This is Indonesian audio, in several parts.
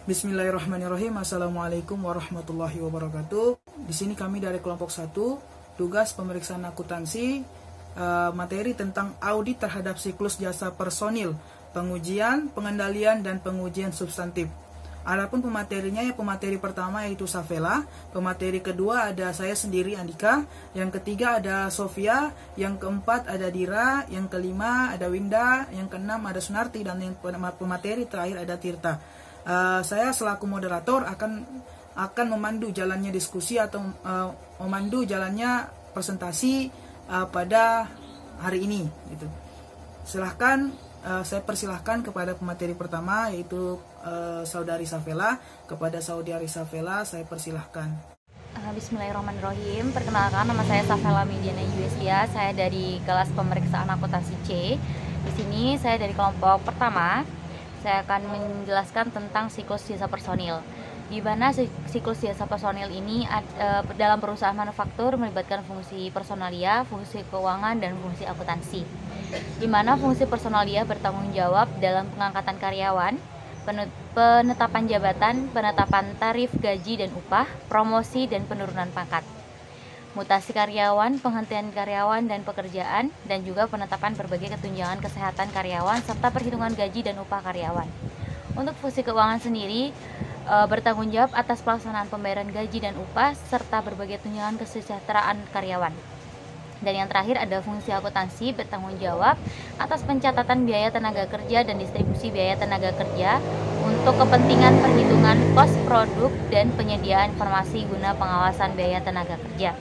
Bismillahirrahmanirrahim. Assalamualaikum warahmatullahi wabarakatuh. Di sini kami dari kelompok 1, tugas pemeriksaan akuntansi, materi tentang audit terhadap siklus jasa personil, pengujian, pengendalian, dan pengujian substantif. Adapun pematerinya, pemateri pertama yaitu Safela, pemateri kedua ada saya sendiri Andika, yang ketiga ada Sofia, yang keempat ada Dira, yang kelima ada Winda, yang keenam ada Sunarti, dan yang pemateri terakhir ada Tirta. Saya selaku moderator akan memandu jalannya diskusi atau memandu jalannya presentasi pada hari ini. Gitu. Silahkan, saya persilahkan kepada pemateri pertama yaitu Saudari Safela. Kepada Saudari Safela saya persilahkan. Bismillahirrahmanirrahim. Perkenalkan, nama saya Safela Mediana Yuesia. Saya dari kelas pemeriksaan akuntansi C. Di sini saya dari kelompok pertama. Saya akan menjelaskan tentang siklus jasa personil. Di mana siklus jasa personil ini dalam perusahaan manufaktur melibatkan fungsi personalia, fungsi keuangan, dan fungsi akuntansi. Di mana fungsi personalia bertanggung jawab dalam pengangkatan karyawan, penetapan jabatan, penetapan tarif gaji dan upah, promosi dan penurunan pangkat, mutasi karyawan, penghentian karyawan dan pekerjaan, dan juga penetapan berbagai ketunjangan kesehatan karyawan serta perhitungan gaji dan upah karyawan. Untuk fungsi keuangan sendiri bertanggung jawab atas pelaksanaan pembayaran gaji dan upah serta berbagai tunjangan kesejahteraan karyawan. Dan yang terakhir ada fungsi akuntansi, bertanggung jawab atas pencatatan biaya tenaga kerja dan distribusi biaya tenaga kerja untuk kepentingan perhitungan kos produk dan penyediaan informasi guna pengawasan biaya tenaga kerja.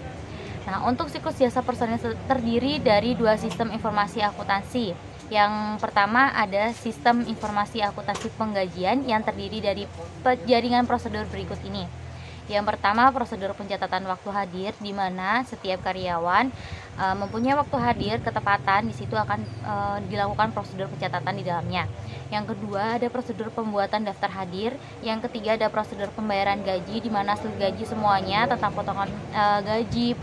Nah, untuk siklus jasa personil terdiri dari 2 sistem informasi akuntansi. Yang pertama ada sistem informasi akuntansi penggajian yang terdiri dari jaringan prosedur berikut ini. Yang pertama, prosedur pencatatan waktu hadir, di mana setiap karyawan mempunyai waktu hadir ketepatan, di situ akan dilakukan prosedur pencatatan di dalamnya. Yang kedua, ada prosedur pembuatan daftar hadir. Yang ketiga, ada prosedur pembayaran gaji, di mana seluruh gaji semuanya tentang potongan gaji,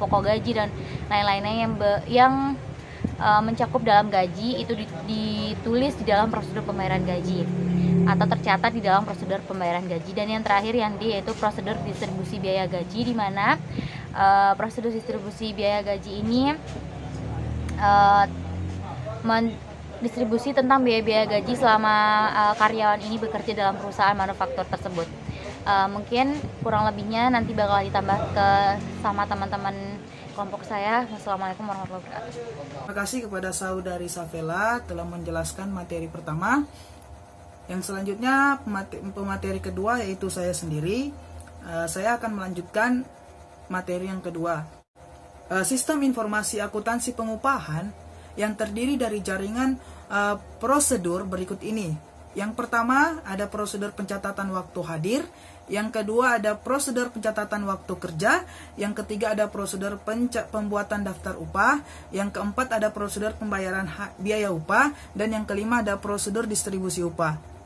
pokok gaji, dan lain-lainnya yang mencakup dalam gaji itu ditulis di dalam prosedur pembayaran gaji atau tercatat di dalam prosedur pembayaran gaji. Dan yang terakhir yang yaitu prosedur distribusi biaya gaji, di mana prosedur distribusi biaya gaji ini mendistribusi tentang biaya-biaya gaji selama karyawan ini bekerja dalam perusahaan manufaktur tersebut. Mungkin kurang lebihnya nanti bakal ditambah sama teman-teman kelompok saya. Wassalamualaikum warahmatullahi wabarakatuh. Terima kasih kepada Saudari Safela telah menjelaskan materi pertama. Yang selanjutnya pemateri kedua yaitu saya sendiri. Saya akan melanjutkan materi yang kedua. Sistem informasi akuntansi pengupahan yang terdiri dari jaringan prosedur berikut ini. Yang pertama ada prosedur pencatatan waktu hadir, yang kedua ada prosedur pencatatan waktu kerja, yang ketiga ada prosedur pembuatan daftar upah, yang keempat ada prosedur pembayaran biaya upah, dan yang kelima ada prosedur distribusi upah.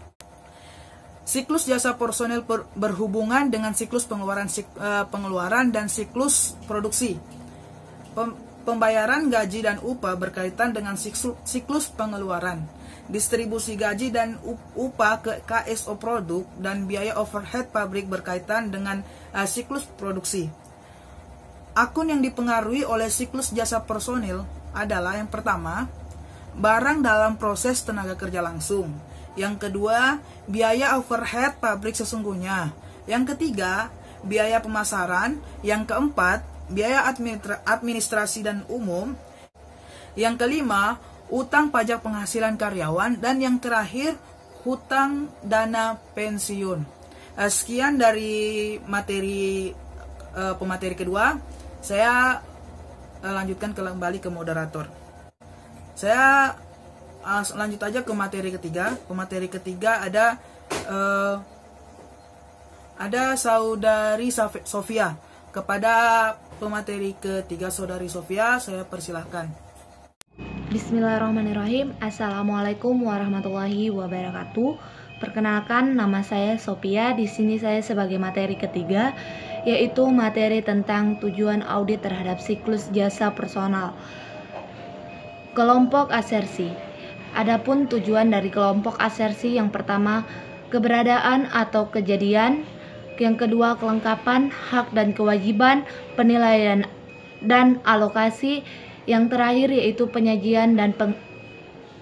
Siklus jasa personil berhubungan dengan siklus pengeluaran dan siklus produksi. Pembayaran gaji dan upah berkaitan dengan siklus pengeluaran. Distribusi gaji dan upah ke KSO produk dan biaya overhead pabrik berkaitan dengan siklus produksi. Akun yang dipengaruhi oleh siklus jasa personil adalah yang pertama, barang dalam proses tenaga kerja langsung. Yang kedua, biaya overhead pabrik sesungguhnya. Yang ketiga, biaya pemasaran. Yang keempat, biaya administrasi dan umum. Yang kelima, utang pajak penghasilan karyawan, dan yang terakhir hutang dana pensiun. Sekian dari pemateri kedua. Saya lanjutkan kembali ke moderator. Saya lanjut aja ke materi ketiga. Pemateri ketiga ada Saudari Sofia. Kepada pemateri ketiga Saudari Sofia saya persilahkan. Bismillahirrahmanirrahim. Assalamualaikum warahmatullahi wabarakatuh. Perkenalkan, nama saya Sophia. Di sini saya sebagai materi ketiga, yaitu materi tentang tujuan audit terhadap siklus jasa personal. Kelompok asersi. Adapun tujuan dari kelompok asersi yang pertama, keberadaan atau kejadian. Yang kedua, kelengkapan, hak dan kewajiban, penilaian dan alokasi. Yang terakhir yaitu penyajian dan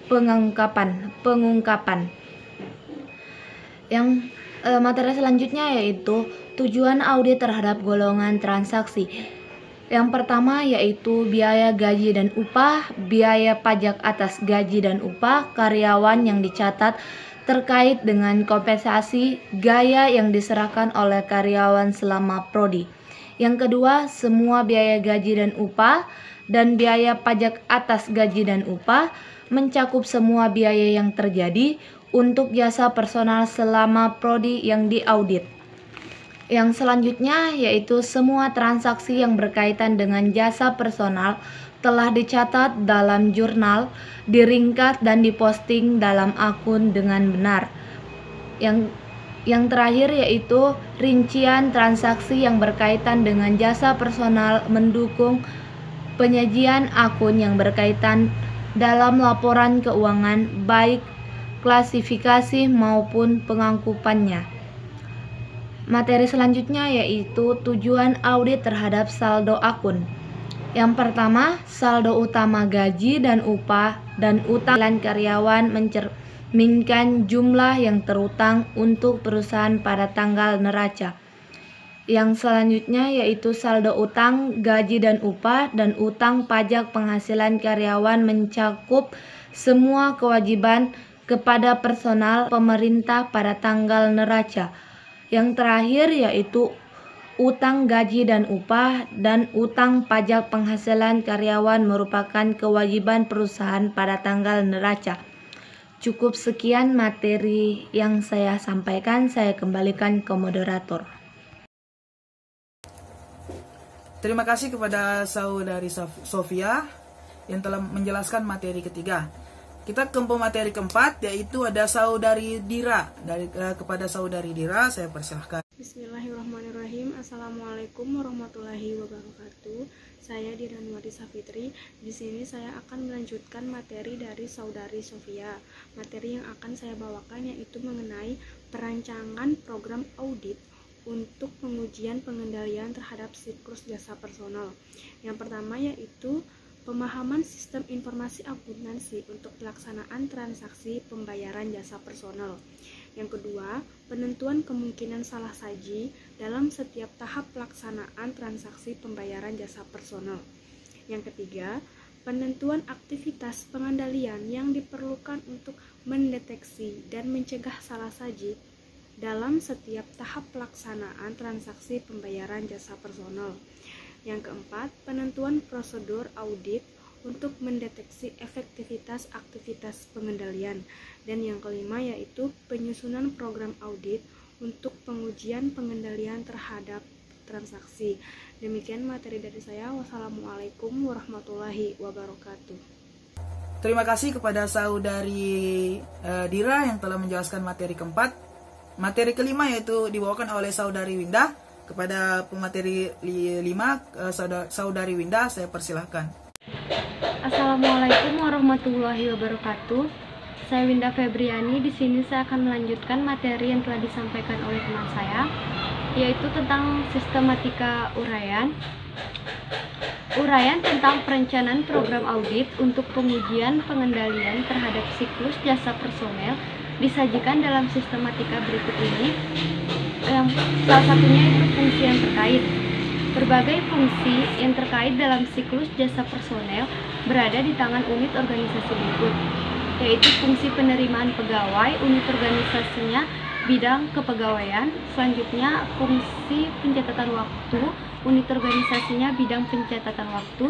pengungkapan. Yang materi selanjutnya yaitu tujuan audit terhadap golongan transaksi. Yang pertama yaitu biaya gaji dan upah, biaya pajak atas gaji dan upah karyawan yang dicatat terkait dengan kompensasi gaya yang diserahkan oleh karyawan selama prodi. Yang kedua, semua biaya gaji dan upah dan biaya pajak atas gaji dan upah mencakup semua biaya yang terjadi untuk jasa personal selama prodi yang diaudit. Yang selanjutnya yaitu semua transaksi yang berkaitan dengan jasa personal telah dicatat dalam jurnal, diringkas dan diposting dalam akun dengan benar. Yang terakhir yaitu rincian transaksi yang berkaitan dengan jasa personal mendukung penyajian akun yang berkaitan dalam laporan keuangan, baik klasifikasi maupun pengangkupannya. Materi selanjutnya yaitu tujuan audit terhadap saldo akun. Yang pertama, saldo utama gaji dan upah dan utang karyawan mencerminkan jumlah yang terutang untuk perusahaan pada tanggal neraca. Yang selanjutnya yaitu saldo utang gaji dan upah dan utang pajak penghasilan karyawan mencakup semua kewajiban kepada personal pemerintah pada tanggal neraca. Yang terakhir yaitu utang gaji dan upah dan utang pajak penghasilan karyawan merupakan kewajiban perusahaan pada tanggal neraca. Cukup sekian materi yang saya sampaikan, saya kembalikan ke moderator. Terima kasih kepada saudari Sofia yang telah menjelaskan materi ketiga. Kita ke materi keempat, yaitu ada saudari Dira. Kepada saudari Dira, saya persilahkan. Bismillahirrahmanirrahim. Assalamualaikum warahmatullahi wabarakatuh. Saya Dira Nuwati Safitri. Di sini saya akan melanjutkan materi dari saudari Sofia. Materi yang akan saya bawakan yaitu mengenai perancangan program audit untuk pengujian pengendalian terhadap siklus jasa personal. Yang pertama yaitu pemahaman sistem informasi akuntansi untuk pelaksanaan transaksi pembayaran jasa personal. Yang kedua, penentuan kemungkinan salah saji dalam setiap tahap pelaksanaan transaksi pembayaran jasa personal. Yang ketiga, penentuan aktivitas pengendalian yang diperlukan untuk mendeteksi dan mencegah salah saji dalam setiap tahap pelaksanaan transaksi pembayaran jasa personal. Yang keempat, penentuan prosedur audit untuk mendeteksi efektivitas aktivitas pengendalian. Dan yang kelima yaitu penyusunan program audit untuk pengujian pengendalian terhadap transaksi. Demikian materi dari saya. Wassalamualaikum warahmatullahi wabarakatuh. Terima kasih kepada saudari Dira yang telah menjelaskan materi keempat. Materi kelima yaitu dibawakan oleh saudari Winda. Kepada pemateri 5, saudari Winda, saya persilahkan. Assalamualaikum warahmatullahi wabarakatuh. Saya Winda Febriani. Di sini saya akan melanjutkan materi yang telah disampaikan oleh teman saya, yaitu tentang sistematika uraian. Uraian tentang perencanaan program audit untuk pengujian pengendalian terhadap siklus jasa personel disajikan dalam sistematika berikut ini. Salah satunya itu fungsi yang terkait. Berbagai fungsi yang terkait dalam siklus jasa personel berada di tangan unit organisasi berikut, yaitu fungsi penerimaan pegawai, unit organisasinya bidang kepegawaian. Selanjutnya fungsi pencatatan waktu, unit organisasinya bidang pencatatan waktu.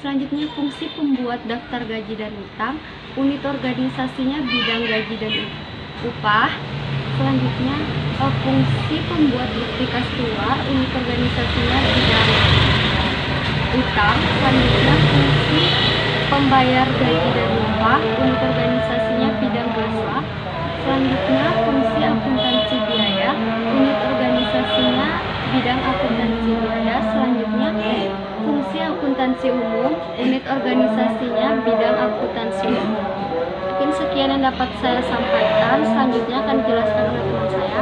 Selanjutnya fungsi pembuat daftar gaji dan utang, unit organisasinya bidang gaji dan upah. Selanjutnya fungsi pembuat bukti kas keluar, unit organisasinya bidang utang. Selanjutnya fungsi pembayar gaji dan upah, unit organisasinya bidang jasa. Selanjutnya fungsi akuntansi biaya, unit organisasinya bidang akuntansi biaya. Selanjutnya fungsi akuntansi umum, unit organisasinya bidang akuntansi umum. Mungkin Mungkin sekian yang dapat saya sampaikan. Selanjutnya akan dijelaskan oleh teman saya.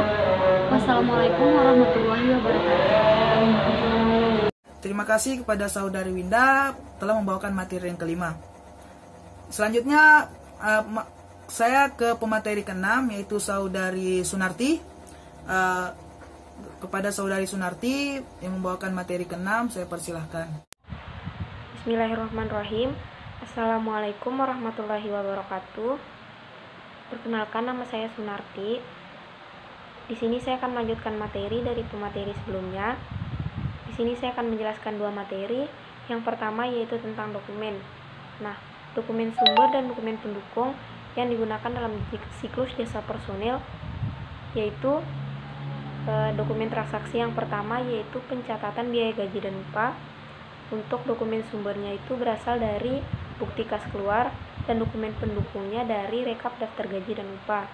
Wassalamualaikum warahmatullahi wabarakatuh. Terima kasih kepada Saudari Winda telah membawakan materi yang kelima. Selanjutnya saya ke pemateri ke-6 yaitu Saudari Sunarti. Kepada Saudari Sunarti yang membawakan materi ke-6 saya persilahkan. Bismillahirrahmanirrahim. Assalamualaikum warahmatullahi wabarakatuh. Perkenalkan, nama saya Sunarti. Di sini saya akan melanjutkan materi dari pemateri sebelumnya. Di sini saya akan menjelaskan dua materi. Yang pertama yaitu tentang dokumen. Nah, dokumen sumber dan dokumen pendukung yang digunakan dalam siklus jasa personil yaitu dokumen transaksi yang pertama yaitu pencatatan biaya gaji dan upah. Untuk dokumen sumbernya itu berasal dari bukti kas keluar dan dokumen pendukungnya dari rekap daftar gaji dan upah.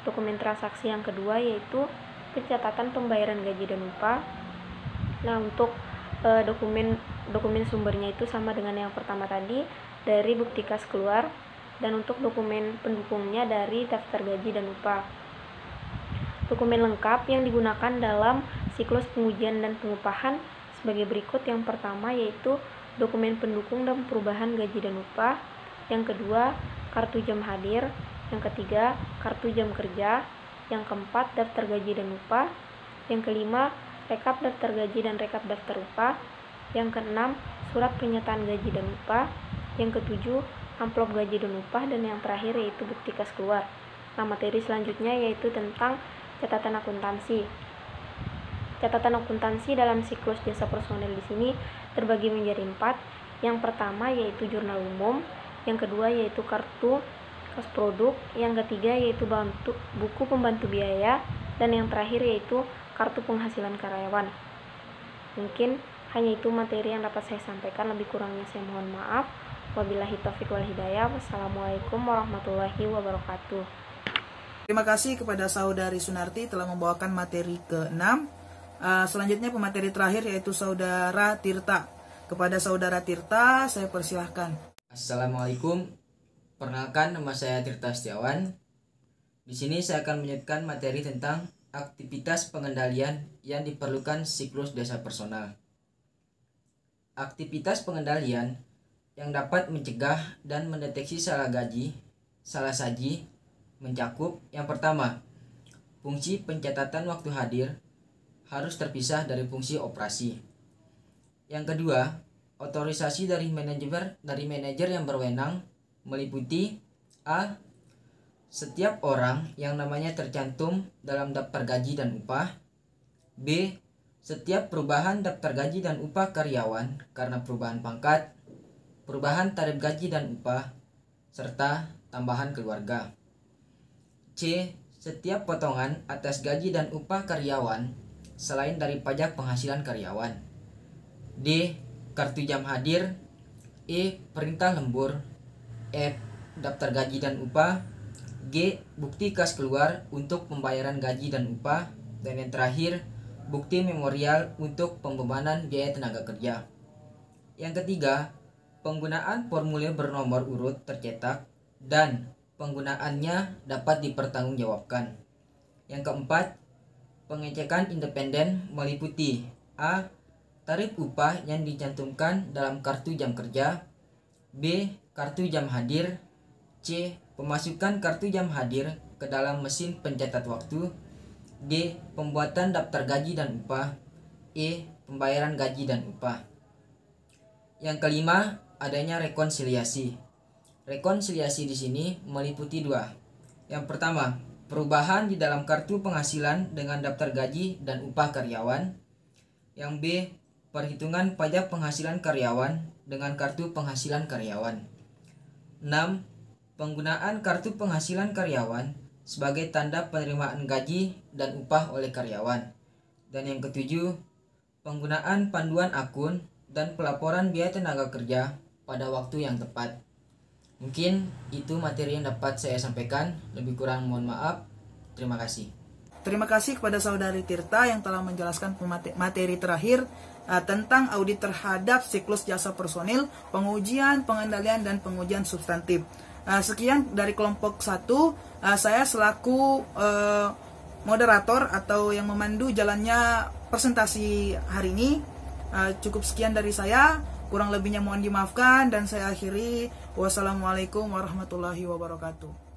Dokumen transaksi yang kedua yaitu pencatatan pembayaran gaji dan upah. Nah, untuk dokumen sumbernya itu sama dengan yang pertama tadi dari bukti kas keluar, dan untuk dokumen pendukungnya dari daftar gaji dan upah. Dokumen lengkap yang digunakan dalam siklus pengujian dan pengupahan sebagai berikut. Yang pertama yaitu dokumen pendukung dan perubahan gaji dan upah. Yang kedua, kartu jam hadir. Yang ketiga, kartu jam kerja. Yang keempat, daftar gaji dan upah. Yang kelima, rekap daftar gaji dan rekap daftar upah. Yang keenam, surat pernyataan gaji dan upah. Yang ketujuh, amplop gaji dan upah. Dan yang terakhir yaitu bukti kas keluar. Nah, materi selanjutnya yaitu tentang catatan akuntansi. Catatan akuntansi dalam siklus jasa personil di sini terbagi menjadi 4. Yang pertama yaitu jurnal umum, yang kedua yaitu kartu kas produk, yang ketiga yaitu buku pembantu biaya, dan yang terakhir yaitu kartu penghasilan karyawan. Mungkin hanya itu materi yang dapat saya sampaikan, lebih kurangnya saya mohon maaf. Wabillahi taufiq wal hidayah. Wassalamualaikum warahmatullahi wabarakatuh. Terima kasih kepada Saudari Sunarti telah membawakan materi ke-6. Selanjutnya pemateri terakhir yaitu Saudara Tirta. Kepada Saudara Tirta saya persilahkan. Assalamualaikum. Perkenalkan, nama saya Tirta Setiawan. Di sini saya akan menyebutkan materi tentang aktivitas pengendalian yang diperlukan siklus jasa personal. Aktivitas pengendalian yang dapat mencegah dan mendeteksi salah gaji, salah saji, mencakup yang pertama, fungsi pencatatan waktu hadir harus terpisah dari fungsi operasi. Yang kedua, otorisasi dari manajer yang berwenang meliputi A. Setiap orang yang namanya tercantum dalam daftar gaji dan upah. B. Setiap perubahan daftar gaji dan upah karyawan karena perubahan pangkat, perubahan tarif gaji dan upah, serta tambahan keluarga. C. Setiap potongan atas gaji dan upah karyawan selain dari pajak penghasilan karyawan. D. Kartu jam hadir. E. Perintah lembur. F. Daftar gaji dan upah. G. Bukti kas keluar untuk pembayaran gaji dan upah. Dan yang terakhir, bukti memorial untuk pembebanan biaya tenaga kerja. Yang ketiga, penggunaan formulir bernomor urut tercetak dan penggunaannya dapat dipertanggungjawabkan. Yang keempat, pengecekan independen meliputi A. Tarif upah yang dicantumkan dalam kartu jam kerja. B. Kartu jam hadir. C. Pemasukan kartu jam hadir ke dalam mesin pencatat waktu. D. Pembuatan daftar gaji dan upah. E. Pembayaran gaji dan upah. Yang kelima, adanya rekonsiliasi. Rekonsiliasi di sini meliputi 2. Yang pertama, perubahan di dalam kartu penghasilan dengan daftar gaji dan upah karyawan. Yang B. Perhitungan pajak penghasilan karyawan dengan kartu penghasilan karyawan. 6. Penggunaan kartu penghasilan karyawan sebagai tanda penerimaan gaji dan upah oleh karyawan. Dan yang ketujuh, penggunaan panduan akun dan pelaporan biaya tenaga kerja pada waktu yang tepat. Mungkin itu materi yang dapat saya sampaikan. Lebih kurang mohon maaf. Terima kasih. Terima kasih kepada Saudari Tirta yang telah menjelaskan materi terakhir tentang audit terhadap siklus jasa personil, pengujian, pengendalian, dan pengujian substantif. Sekian dari kelompok 1. Saya selaku moderator atau yang memandu jalannya presentasi hari ini. Cukup sekian dari saya, kurang lebihnya mohon dimaafkan, dan saya akhiri. Wassalamualaikum warahmatullahi wabarakatuh.